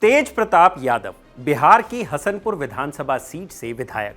तेज प्रताप यादव बिहार की हसनपुर विधानसभा सीट से विधायक,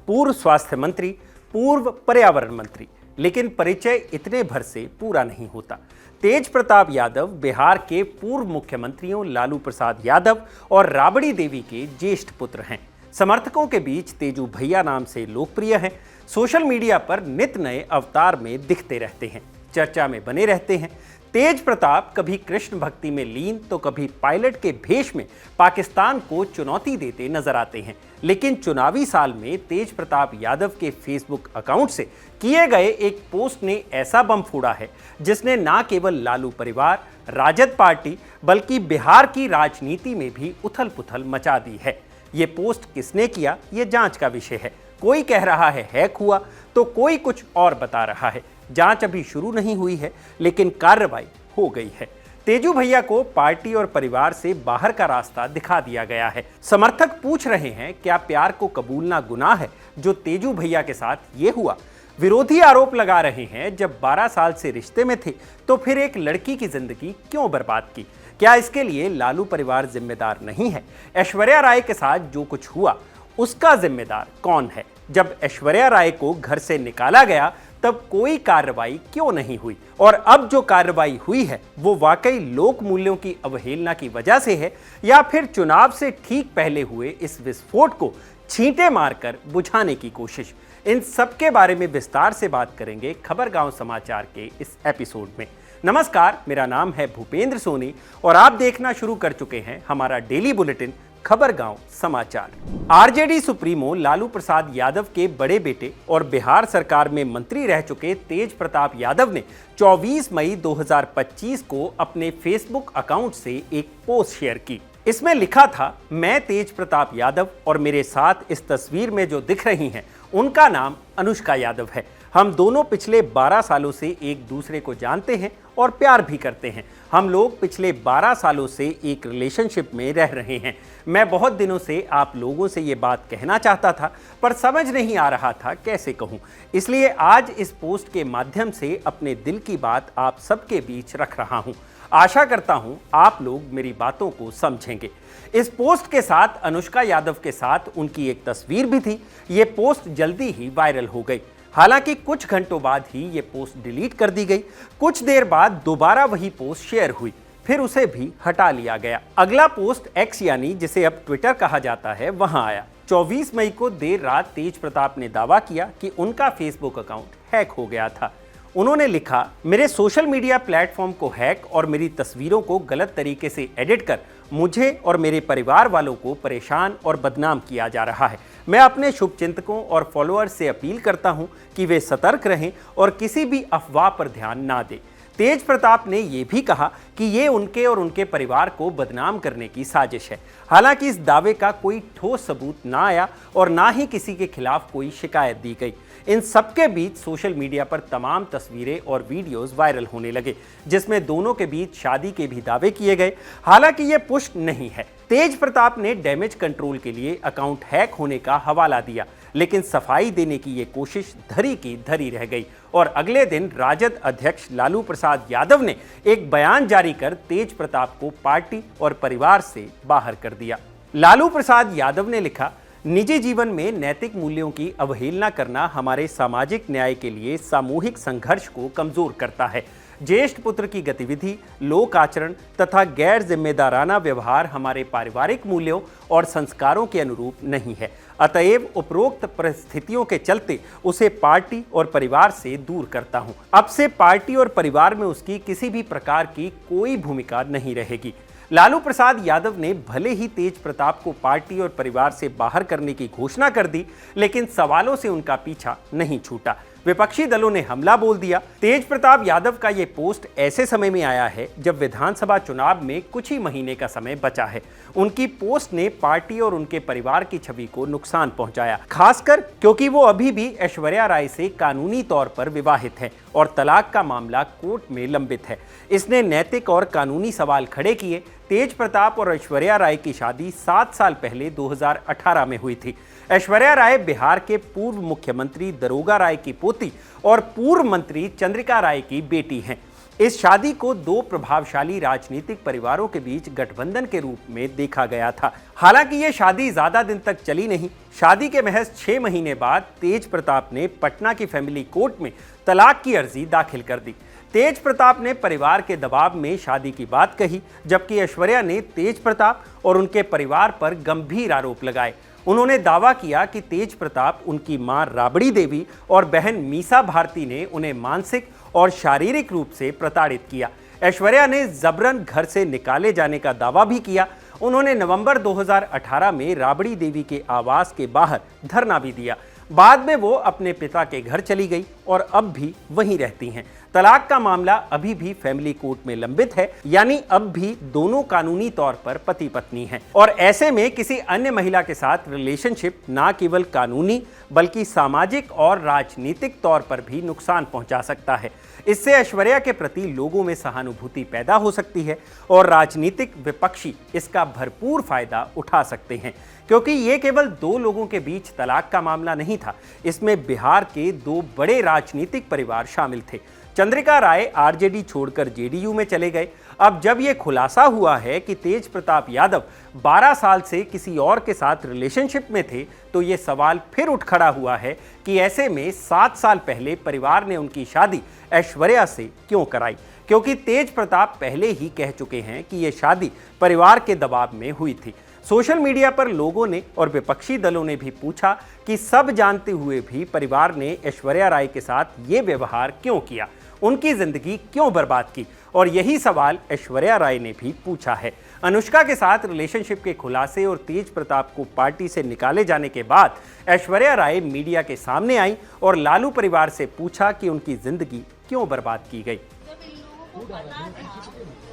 पूर्व स्वास्थ्य मंत्री, पूर्व पर्यावरण मंत्री, लेकिन परिचय इतने भर से पूरा नहीं होता। तेज प्रताप यादव बिहार के पूर्व मुख्यमंत्रियों लालू प्रसाद यादव और राबड़ी देवी के ज्येष्ठ पुत्र हैं। समर्थकों के बीच तेजू भैया नाम से लोकप्रिय हैं। सोशल मीडिया पर नित नए अवतार में दिखते रहते हैं, चर्चा में बने रहते हैं। तेज प्रताप कभी कृष्ण भक्ति में लीन तो कभी पायलट के भेष में पाकिस्तान को चुनौती देते नजर आते हैं। लेकिन चुनावी साल में तेज प्रताप यादव के फेसबुक अकाउंट से किए गए एक पोस्ट ने ऐसा बम फोड़ा है जिसने न केवल लालू परिवार, राजद पार्टी, बल्कि बिहार की राजनीति में भी उथल पुथल मचा दी है। ये पोस्ट किसने किया, ये जांच का विषय है। कोई कह रहा है हैक हुआ तो कोई कुछ और बता रहा है। जांच अभी शुरू नहीं हुई है, लेकिन कार्रवाई हो गई है। तेजू भैया को पार्टी और परिवार से बाहर का रास्ता दिखा दिया गया है। समर्थक पूछ रहे हैं, क्या प्यार को कबूलना गुनाह है? जो तेजू भैया के साथ ये हुआ। विरोधी आरोप लगा रहे हैं, जब 12 साल से रिश्ते में थे तो फिर एक लड़की की जिंदगी क्यों बर्बाद की? क्या इसके लिए लालू परिवार जिम्मेदार नहीं है? ऐश्वर्या राय के साथ जो कुछ हुआ उसका जिम्मेदार कौन है? जब ऐश्वर्या राय को घर से निकाला गया तब कोई कार्रवाई क्यों नहीं हुई? और अब जो कार्रवाई हुई है वो वाकई लोक मूल्यों की अवहेलना की वजह से है या फिर चुनाव से ठीक पहले हुए इस विस्फोट को छींटे मारकर बुझाने की कोशिश? इन सब के बारे में विस्तार से बात करेंगे खबरगांव समाचार के इस एपिसोड में। नमस्कार, मेरा नाम है भूपेंद्र सोनी और आप देखना शुरू कर चुके हैं हमारा डेली बुलेटिन खबरगांव समाचार। आरजेडी सुप्रीमो लालू प्रसाद यादव के बड़े बेटे और बिहार सरकार में मंत्री रह चुके तेज प्रताप यादव ने 24 मई 2025 को अपने फेसबुक अकाउंट से एक पोस्ट शेयर की। इसमें लिखा था, मैं तेज प्रताप यादव और मेरे साथ इस तस्वीर में जो दिख रही हैं उनका नाम अनुष्का यादव है। हम दोनों पिछले 12 सालों से एक दूसरे को जानते हैं और प्यार भी करते हैं। हम लोग पिछले 12 सालों से एक रिलेशनशिप में रह रहे हैं। मैं बहुत दिनों से आप लोगों से ये बात कहना चाहता था, पर समझ नहीं आ रहा था कैसे कहूँ। इसलिए आज इस पोस्ट के माध्यम से अपने दिल की बात आप सबके बीच रख रहा हूँ। आशा करता हूँ आप लोग मेरी बातों को समझेंगे। इस पोस्ट के साथ अनुष्का यादव के साथ उनकी एक तस्वीर भी थी। ये पोस्ट जल्दी ही वायरल हो गई। हालांकि कुछ घंटों बाद ही ये पोस्ट डिलीट कर दी गई। कुछ देर बाद दोबारा वही पोस्ट शेयर हुई, फिर उसे भी हटा लिया गया। अगला पोस्ट एक्स यानी जिसे अब ट्विटर कहा जाता है वहां आया। 24 मई को देर रात तेज प्रताप ने दावा किया कि उनका फेसबुक अकाउंट हैक हो गया था। उन्होंने लिखा, मेरे सोशल मीडिया प्लेटफॉर्म को हैक और मेरी तस्वीरों को गलत तरीके से एडिट कर मुझे और मेरे परिवार वालों को परेशान और बदनाम किया जा रहा है। मैं अपने शुभचिंतकों और फॉलोअर्स से अपील करता हूं कि वे सतर्क रहें और किसी भी अफवाह पर ध्यान ना दें। तेज प्रताप ने यह भी कहा कि ये उनके और उनके परिवार को बदनाम करने की साजिश है। हालांकि इस दावे का कोई ठोस सबूत ना आया और ना ही किसी के खिलाफ कोई शिकायत दी गई। इन सबके बीच सोशल मीडिया पर तमाम तस्वीरें और वीडियोस वायरल होने लगे, जिसमें दोनों के बीच शादी के भी दावे किए गए। हालांकि ये पुष्ट नहीं है। तेज प्रताप ने डैमेज कंट्रोल के लिए अकाउंट हैक होने का हवाला दिया, लेकिन सफाई देने की ये कोशिश धरी की धरी रह गई और अगले दिन राजद अध्यक्ष लालू प्रसाद यादव ने एक बयान जारी कर तेज प्रताप को पार्टी और परिवार से बाहर कर दिया। लालू प्रसाद यादव ने लिखा, निजी जीवन में नैतिक मूल्यों की अवहेलना करना हमारे सामाजिक न्याय के लिए सामूहिक संघर्ष को कमजोर करता है। ज्येष्ठ पुत्र की गतिविधि, लोक आचरण तथा गैर जिम्मेदाराना व्यवहार हमारे पारिवारिक मूल्यों और संस्कारों के अनुरूप नहीं है। अतएव उपरोक्त परिस्थितियों के चलते उसे पार्टी और परिवार से दूर करता हूं। अब से पार्टी और परिवार में उसकी किसी भी प्रकार की कोई भूमिका नहीं रहेगी। लालू प्रसाद यादव ने भले ही तेज प्रताप को पार्टी और परिवार से बाहर करने की घोषणा कर दी, लेकिन सवालों से उनका पीछा नहीं छूटा। विपक्षी दलों ने हमला बोल दिया। तेज प्रताप यादव का यह पोस्ट ऐसे समय में आया है जब विधानसभा चुनाव में कुछ ही महीने का समय बचा है। उनकी पोस्ट ने पार्टी और उनके परिवार की छवि को नुकसान पहुंचाया, खासकर क्योंकि वो अभी भी ऐश्वर्या राय से कानूनी तौर पर विवाहित हैं और तलाक का मामला कोर्ट में लंबित है। इसने नैतिक और कानूनी सवाल खड़े किए। तेज प्रताप और ऐश्वर्या राय की शादी 7 साल पहले 2018 में हुई थी। ऐश्वर्या राय बिहार के पूर्व मुख्यमंत्री दरोगा राय की पोती और पूर्व मंत्री चंद्रिका राय की बेटी हैं। इस शादी को दो प्रभावशाली राजनीतिक परिवारों के बीच गठबंधन के रूप में देखा गया था। हालांकि यह शादी ज्यादा दिन तक चली नहीं। शादी के महज 6 महीने बाद तेज प्रताप ने पटना की फैमिली कोर्ट में तलाक की अर्जी दाखिल कर दी। तेज प्रताप ने परिवार के दबाव में शादी की बात कही, जबकि ऐश्वर्या ने तेज प्रताप और उनके परिवार पर गंभीर आरोप लगाए। उन्होंने दावा किया कि तेज प्रताप, उनकी मां राबड़ी देवी और बहन मीसा भारती ने उन्हें मानसिक और शारीरिक रूप से प्रताड़ित किया। ऐश्वर्या ने जबरन घर से निकाले जाने का दावा भी किया। उन्होंने नवंबर 2018 में राबड़ी देवी के आवास के बाहर धरना भी दिया। बाद में वो अपने पिता के घर चली गई और अब भी वहीं रहती हैं। तलाक का मामला अभी भी फैमिली कोर्ट में लंबित है, यानी अब भी दोनों कानूनी तौर पर पति पत्नी हैं। और ऐसे में किसी अन्य महिला के साथ रिलेशनशिप ना केवल कानूनी बल्कि सामाजिक और राजनीतिक तौर पर भी नुकसान पहुंचा सकता है। इससे ऐश्वर्या के प्रति लोगों में सहानुभूति पैदा हो सकती है और राजनीतिक विपक्षी इसका भरपूर फायदा उठा सकते हैं, क्योंकि ये केवल दो लोगों के बीच तलाक का मामला नहीं था। इसमें बिहार के दो बड़े राजनीतिक परिवार शामिल थे। चंद्रिका राय आरजेडी छोड़कर जेडीयू में चले गए। अब जब यह खुलासा हुआ है कि तेज प्रताप यादव 12 साल से किसी और के साथ रिलेशनशिप में थे, तो ये सवाल फिर उठ खड़ा हुआ है कि ऐसे में 7 साल पहले परिवार ने उनकी शादी ऐश्वर्या से क्यों कराई, क्योंकि तेज प्रताप पहले ही कह चुके हैं कि यह शादी परिवार के दबाव में हुई थी। सोशल मीडिया पर लोगों ने और विपक्षी दलों ने भी पूछा कि सब जानते हुए भी परिवार ने ऐश्वर्या राय के साथ ये व्यवहार क्यों किया, उनकी जिंदगी क्यों बर्बाद की। और यही सवाल ऐश्वर्या राय ने भी पूछा है। अनुष्का के साथ रिलेशनशिप के खुलासे और तेज प्रताप को पार्टी से निकाले जाने के बाद ऐश्वर्या राय मीडिया के सामने आई और लालू परिवार से पूछा कि उनकी जिंदगी क्यों बर्बाद की गई। जब इन लोगों को पता था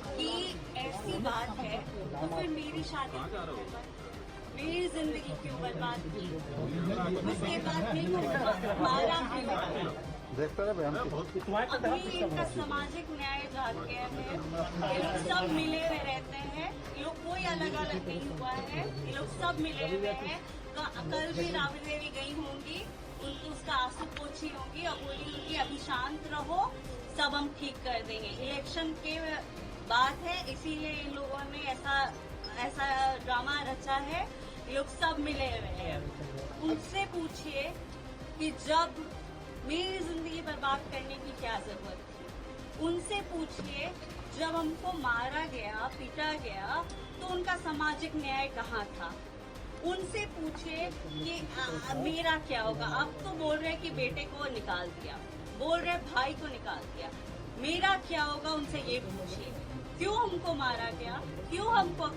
कि ऐसी बात है, तो फिर मेरी शादी मेरी जिंदगी क्यों बर्बाद की, उसके बाद मेरे को मारा क्यों। अभी इनका सामाजिक न्याय जाग गया है। ये लोग सब मिले हुए रहते हैं, ये लोग कोई अलग अलग नहीं हुआ है, ये लोग सब मिले हुए हैं। कल भी राबड़ी देवी गई होंगी, उनको उसका आंसू पोछी होंगी और बोली होंगी अभी शांत रहो, सब हम ठीक कर देंगे। इलेक्शन के बात है, इसीलिए इन लोगों ने ऐसा ड्रामा रचा है। ये लोग सब मिले हुए हैं। उनसे पूछिए कि जब मेरी जिंदगी बर्बाद करने की क्या जरूरत थी। उनसे पूछिए जब हमको मारा गया, पीटा गया, तो उनका सामाजिक न्याय कहाँ था। उनसे पूछिए कि मेरा क्या होगा। अब तो बोल रहे कि बेटे को निकाल दिया, बोल रहे भाई को निकाल दिया, मेरा क्या होगा। उनसे ये पूछिए क्यों हमको मारा गया, क्यों हमको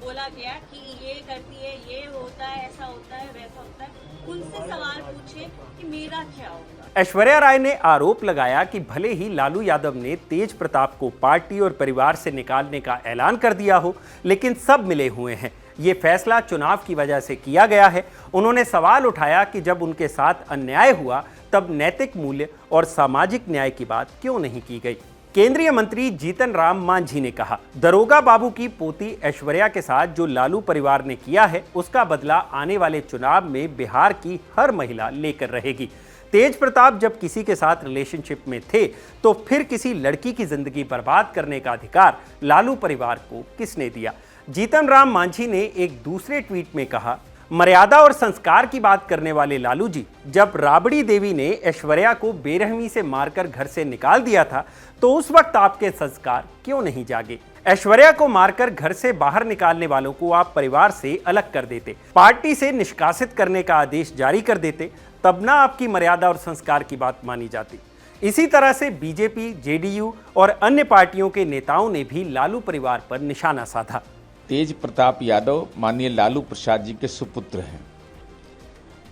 बोला गया कि ये करती है, ये होता है, ऐसा होता है, वैसा होता है। उनसे सवाल पूछे कि मेरा क्या होगा। ऐश्वर्या राय ने आरोप लगाया कि भले ही लालू यादव ने तेज प्रताप को पार्टी और परिवार से निकालने का ऐलान कर दिया हो, लेकिन सब मिले हुए हैं। ये फैसला चुनाव की वजह से किया गया है। उन्होंने सवाल उठाया कि जब उनके साथ अन्याय हुआ तब नैतिक मूल्य और सामाजिक न्याय की बात क्यों नहीं की गई। केंद्रीय मंत्री जीतन राम मांझी ने कहा, दरोगा बाबू की पोती ऐश्वर्या के साथ जो लालू परिवार ने किया है, उसका बदला आने वाले चुनाव में बिहार की हर महिला लेकर रहेगी। तेज प्रताप जब किसी के साथ रिलेशनशिप में थे, तो फिर किसी लड़की की जिंदगी बर्बाद करने का अधिकार लालू परिवार को किसने दिया। जीतन राम मांझी ने एक दूसरे ट्वीट में कहा, मर्यादा और संस्कार की बात करने वाले लालू जी, जब राबड़ी देवी ने ऐश्वर्या को बेरहमी से मारकर घर से निकाल दिया था, तो उस वक्त आपके संस्कार क्यों नहीं जागे। ऐश्वर्या को मारकर घर से बाहर निकालने वालों को आप परिवार से अलग कर देते, पार्टी से निष्कासित करने का आदेश जारी कर देते, तब ना आपकी मर्यादा और संस्कार की बात मानी जाती। इसी तरह से बीजेपी, जेडीयू और अन्य पार्टियों के नेताओं ने भी लालू परिवार पर निशाना साधा। तेज प्रताप यादव माननीय लालू प्रसाद जी के सुपुत्र हैं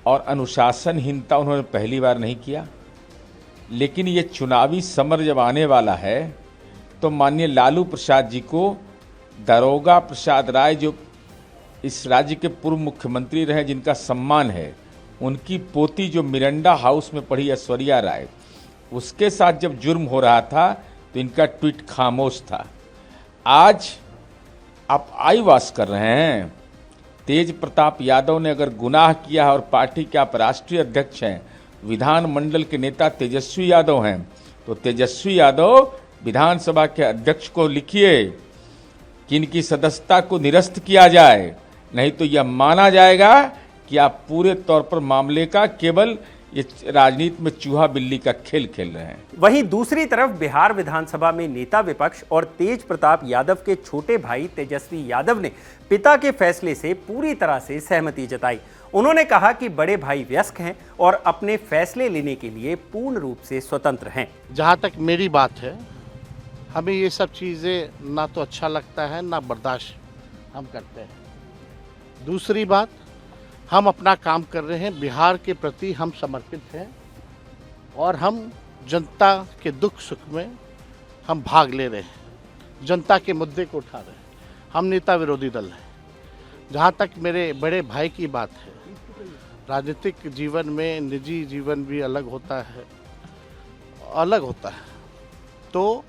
और अनुशासनहीनता उन्होंने पहली बार नहीं किया, लेकिन ये चुनावी समर जब आने वाला है तो माननीय लालू प्रसाद जी को दरोगा प्रसाद राय, जो इस राज्य के पूर्व मुख्यमंत्री रहे, जिनका सम्मान है, उनकी पोती जो मिरंडा हाउस में पढ़ी ऐश्वर्या राय, उसके साथ जब जुर्म हो रहा था तो इनका ट्वीट खामोश था। आज आप आईवास कर रहे हैं। तेज प्रताप यादव ने अगर गुनाह किया है और पार्टी के आप राष्ट्रीय अध्यक्ष हैं, विधानमंडल के नेता तेजस्वी यादव हैं, तो तेजस्वी यादव विधानसभा के अध्यक्ष को लिखिए कि इनकी सदस्यता को निरस्त किया जाए, नहीं तो यह माना जाएगा कि आप पूरे तौर पर मामले का केवल ये राजनीति में चूहा बिल्ली का खेल खेल रहे हैं। वहीं दूसरी तरफ बिहार विधानसभा में नेता विपक्ष और तेज प्रताप यादव के छोटे भाई तेजस्वी यादव ने पिता के फैसले से पूरी तरह से सहमति जताई। उन्होंने कहा कि बड़े भाई वयस्क हैं और अपने फैसले लेने के लिए पूर्ण रूप से स्वतंत्र हैं। जहाँ तक मेरी बात है, हमें ये सब चीज़ें ना तो अच्छा लगता है ना बर्दाश्त हम करते हैं। दूसरी बात, हम अपना काम कर रहे हैं, बिहार के प्रति हम समर्पित हैं और हम जनता के दुख सुख में हम भाग ले रहे हैं, जनता के मुद्दे को उठा रहे हैं। हम नेता विरोधी दल हैं। जहाँ तक मेरे बड़े भाई की बात है, राजनीतिक जीवन में निजी जीवन भी अलग होता है। तो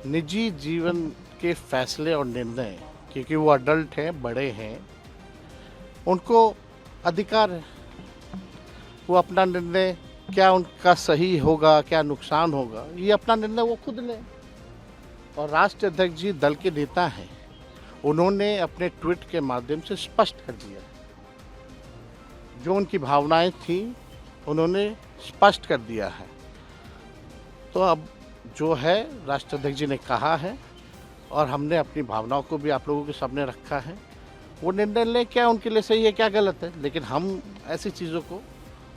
निजी जीवन के फैसले और निर्णय, क्योंकि वो अडल्ट हैं, बड़े हैं, उनको अधिकार है, वो अपना निर्णय, क्या उनका सही होगा क्या नुकसान होगा, ये अपना निर्णय वो खुद लें। और राष्ट्रीय अध्यक्ष जी दल के नेता हैं, उन्होंने अपने ट्वीट के माध्यम से स्पष्ट कर दिया, जो उनकी भावनाएं थी उन्होंने स्पष्ट कर दिया है। तो अब जो है राष्ट्रीय अध्यक्ष जी ने कहा है और हमने अपनी भावनाओं को भी आप लोगों के सामने रखा है, वो निर्णय लें, क्या उनके लिए सही है क्या गलत है, लेकिन हम ऐसी चीज़ों को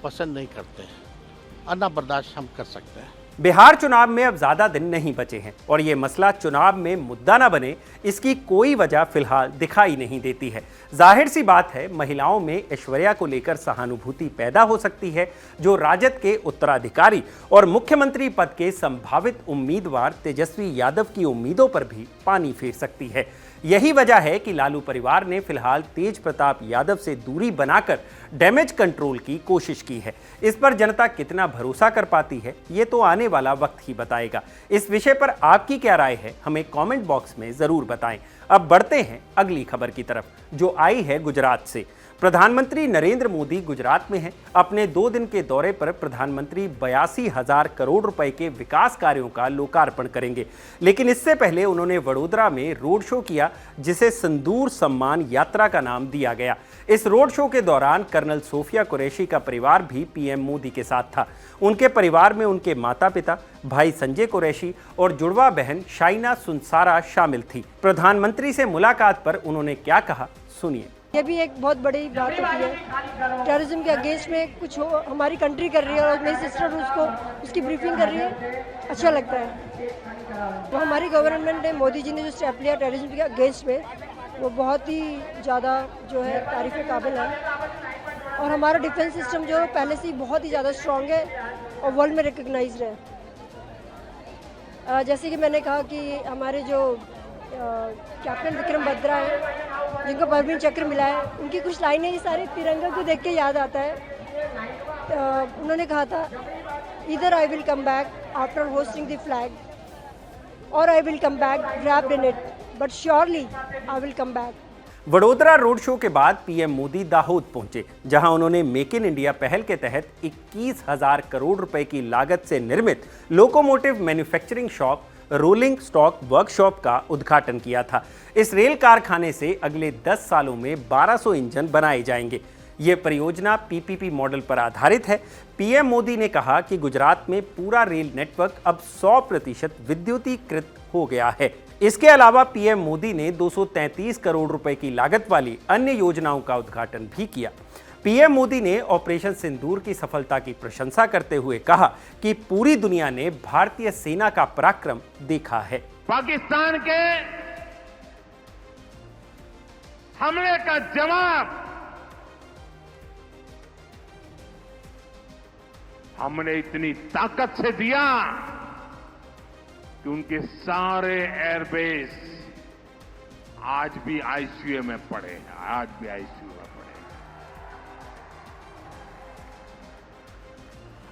पसंद नहीं करते हैं और ना बर्दाश्त हम कर सकते हैं। बिहार चुनाव में अब ज्यादा दिन नहीं बचे हैं और ये मसला चुनाव में मुद्दा न बने, इसकी कोई वजह फिलहाल दिखाई नहीं देती है। जाहिर सी बात है, महिलाओं में ऐश्वर्या को लेकर सहानुभूति पैदा हो सकती है, जो राजद के उत्तराधिकारी और मुख्यमंत्री पद के संभावित उम्मीदवार तेजस्वी यादव की उम्मीदों पर भी पानी फेर सकती है। यही वजह है कि लालू परिवार ने फिलहाल तेज प्रताप यादव से दूरी बनाकर डैमेज कंट्रोल की कोशिश की है। इस पर जनता कितना भरोसा कर पाती है, ये तो आने वाला वक्त ही बताएगा। इस विषय पर आपकी क्या राय है, हमें कमेंट बॉक्स में जरूर बताएं। अब बढ़ते हैं अगली खबर की तरफ, जो आई है गुजरात से। प्रधानमंत्री नरेंद्र मोदी गुजरात में हैं। अपने 2 दिन के दौरे पर प्रधानमंत्री 82,000 करोड़ रुपए के विकास कार्यों का लोकार्पण करेंगे, लेकिन इससे पहले उन्होंने वडोदरा में रोड शो किया, जिसे संदूर सम्मान यात्रा का नाम दिया गया। इस रोड शो के दौरान कर्नल सोफिया कुरैशी का परिवार भी पीएम मोदी के साथ था। उनके परिवार में उनके माता पिता, भाई संजय कुरैशी और जुड़वा बहन शाइना सुनसारा शामिल थी। प्रधानमंत्री से मुलाकात पर उन्होंने क्या कहा, सुनिए। ये भी एक बहुत बड़ी बात होती है। टेररिज्म के अगेंस्ट में कुछ हमारी कंट्री कर रही है और मेरी सिस्टर उसकी ब्रीफिंग कर रही है, अच्छा लगता है। तो हमारी गवर्नमेंट ने, मोदी जी ने जो स्टेप लिया टेररिज्म के अगेंस्ट में, वो बहुत ही ज़्यादा जो है तारीफ के काबिल है। और हमारा डिफेंस सिस्टम जो पहले से ही बहुत ही ज़्यादा स्ट्रॉन्ग है और वर्ल्ड में रिकग्नाइज्ड है। जैसे कि मैंने कहा कि हमारे जो कैप्टन विक्रम बत्रा है, जिनको परवीन चक्र मिला है, उनकी कुछ लाइनें ये सारे तिरंगा को देख के याद आता है। उन्होंने कहा था, इधर I will come back after hosting the flag और I will come back draped in it, but surely I will come back. Vadodara road show के बाद पीएम मोदी दाहोद पहुंचे, जहां उन्होंने मेक इन इंडिया पहल के तहत 21,000 करोड़ रुपए की लागत से निर्मित locomotive manufacturing shop rolling stock workshop का उद्घाटन किया था। इस रेल कारखाने से अगले 10 सालों में 1200 इंजन बनाए जाएंगे। ये परियोजना पीपीपी मॉडल पर आधारित है। पीएम मोदी ने कहा कि गुजरात में पूरा रेल नेटवर्क अब 100% विद्युतीकृत हो गया है। इसके अलावा पीएम मोदी ने 233 करोड़ रुपए की लागत वाली अन्य योजनाओं का उद्घाटन भी किया। पीएम मोदी ने ऑपरेशन सिंदूर की सफलता की प्रशंसा करते हुए कहा कि पूरी दुनिया ने भारतीय सेना का पराक्रम देखा है। पाकिस्तान के हमले का जवाब हमने इतनी ताकत से दिया कि उनके सारे एयरबेस आज भी आईसीयू में पड़े हैं, आज भी आईसीयू में पड़े हैं।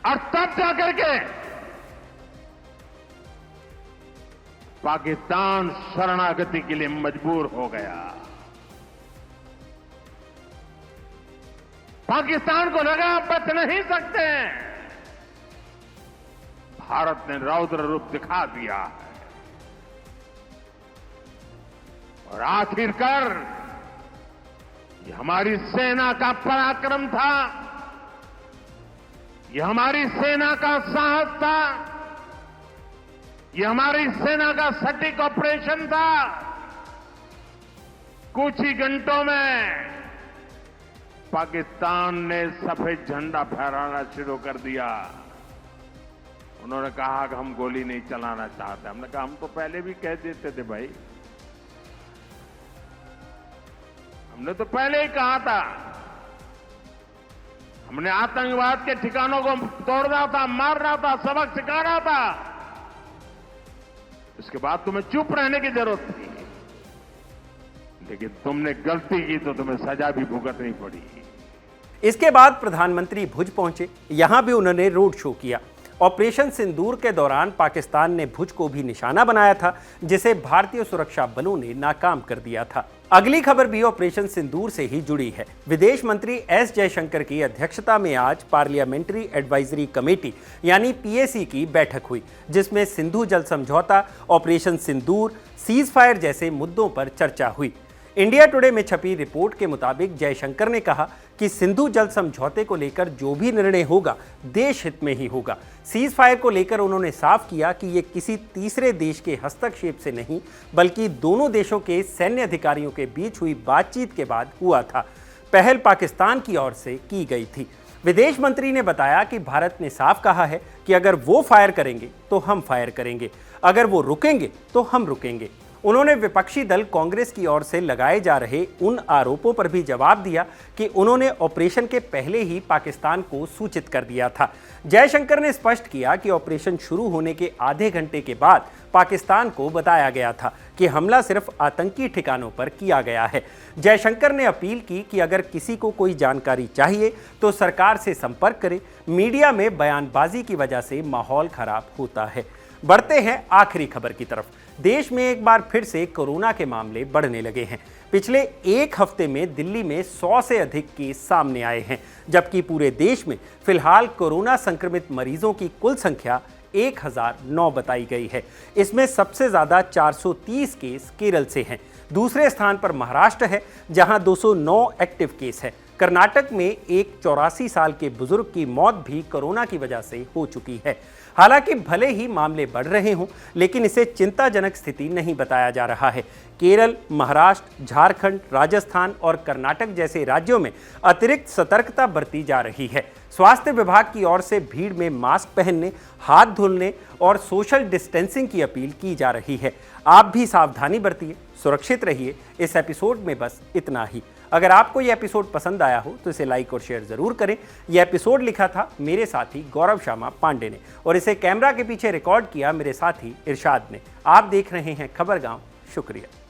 और तब जाकर के पाकिस्तान शरणागति के लिए मजबूर हो गया। पाकिस्तान को लगा बच नहीं सकते, भारत ने रौद्र रूप दिखा दिया है। और आखिरकार ये हमारी सेना का पराक्रम था, ये हमारी सेना का साहस था, ये हमारी सेना का सटीक ऑपरेशन था। कुछ ही घंटों में पाकिस्तान ने सफेद झंडा फहराना शुरू कर दिया। उन्होंने कहा कि हम गोली नहीं चलाना चाहते। हमने कहा हम तो पहले भी कह देते थे भाई, हमने तो पहले ही कहा था। हमने आतंकवाद के ठिकानों को तोड़ रहा था, मार रहा था, सबक सिखा रहा था। उसके बाद तुम्हें चुप रहने की जरूरत थी, लेकिन तुमने गलती की तो तुम्हें सजा भी भुगतनी पड़ी। इसके बाद प्रधानमंत्री भुज पहुंचे। यहां भी उन्होंने रोड शो किया। ऑपरेशन सिंदूर के दौरान पाकिस्तान ने भुज को भी निशाना बनाया था, जिसे भारतीय सुरक्षा बलों ने नाकाम कर दिया था। अगली खबर भी ऑपरेशन सिंदूर से ही जुड़ी है। विदेश मंत्री एस जयशंकर की अध्यक्षता में आज पार्लियामेंट्री एडवाइजरी कमेटी यानी पीएसी की बैठक हुई, जिसमें सिंधु जल समझौता, ऑपरेशन सिंदूर, सीज फायर जैसे मुद्दों पर चर्चा हुई। इंडिया टुडे में छपी रिपोर्ट के मुताबिक जयशंकर ने कहा कि सिंधु जल समझौते को लेकर जो भी निर्णय होगा देश हित में ही होगा। सीज फायर को लेकर उन्होंने साफ किया कि ये किसी तीसरे देश के हस्तक्षेप से नहीं, बल्कि दोनों देशों के सैन्य अधिकारियों के बीच हुई बातचीत के बाद हुआ था। पहल पाकिस्तान की ओर से की गई थी। विदेश मंत्री ने बताया कि भारत ने साफ कहा है कि अगर वो फायर करेंगे तो हम फायर करेंगे, अगर वो रुकेंगे तो हम रुकेंगे। उन्होंने विपक्षी दल कांग्रेस की ओर से लगाए जा रहे उन आरोपों पर भी जवाब दिया कि उन्होंने ऑपरेशन के पहले ही पाकिस्तान को सूचित कर दिया था। जयशंकर ने स्पष्ट किया कि ऑपरेशन शुरू होने के आधे घंटे के बाद पाकिस्तान को बताया गया था कि हमला सिर्फ आतंकी ठिकानों पर किया गया है। जयशंकर ने अपील की कि अगर किसी को कोई जानकारी चाहिए तो सरकार से संपर्क करें। मीडिया में बयानबाजी की वजह से माहौल खराब होता है। बढ़ते हैं आखिरी खबर की तरफ। देश में एक बार फिर से कोरोना के मामले बढ़ने लगे हैं। पिछले एक हफ्ते में दिल्ली में 100 से अधिक केस सामने आए हैं, जबकि पूरे देश में फिलहाल कोरोना संक्रमित मरीजों की कुल संख्या 1009 बताई गई है। इसमें सबसे ज्यादा 430 केस केरल से हैं। दूसरे स्थान पर महाराष्ट्र है, जहां 209 एक्टिव केस है। कर्नाटक में एक 84 साल के बुजुर्ग की मौत भी कोरोना की वजह से हो चुकी है। हालांकि भले ही मामले बढ़ रहे हों, लेकिन इसे चिंताजनक स्थिति नहीं बताया जा रहा है। केरल, महाराष्ट्र, झारखंड, राजस्थान और कर्नाटक जैसे राज्यों में अतिरिक्त सतर्कता बरती जा रही है। स्वास्थ्य विभाग की ओर से भीड़ में मास्क पहनने, हाथ धुलने और सोशल डिस्टेंसिंग की अपील की जा रही है। आप भी सावधानी बरतिए, सुरक्षित रहिए। इस एपिसोड में बस इतना ही। अगर आपको यह एपिसोड पसंद आया हो तो इसे लाइक और शेयर जरूर करें। यह एपिसोड लिखा था मेरे साथी गौरव शामा पांडे ने और इसे कैमरा के पीछे रिकॉर्ड किया मेरे साथी इरशाद ने। आप देख रहे हैं खबर गांव। शुक्रिया।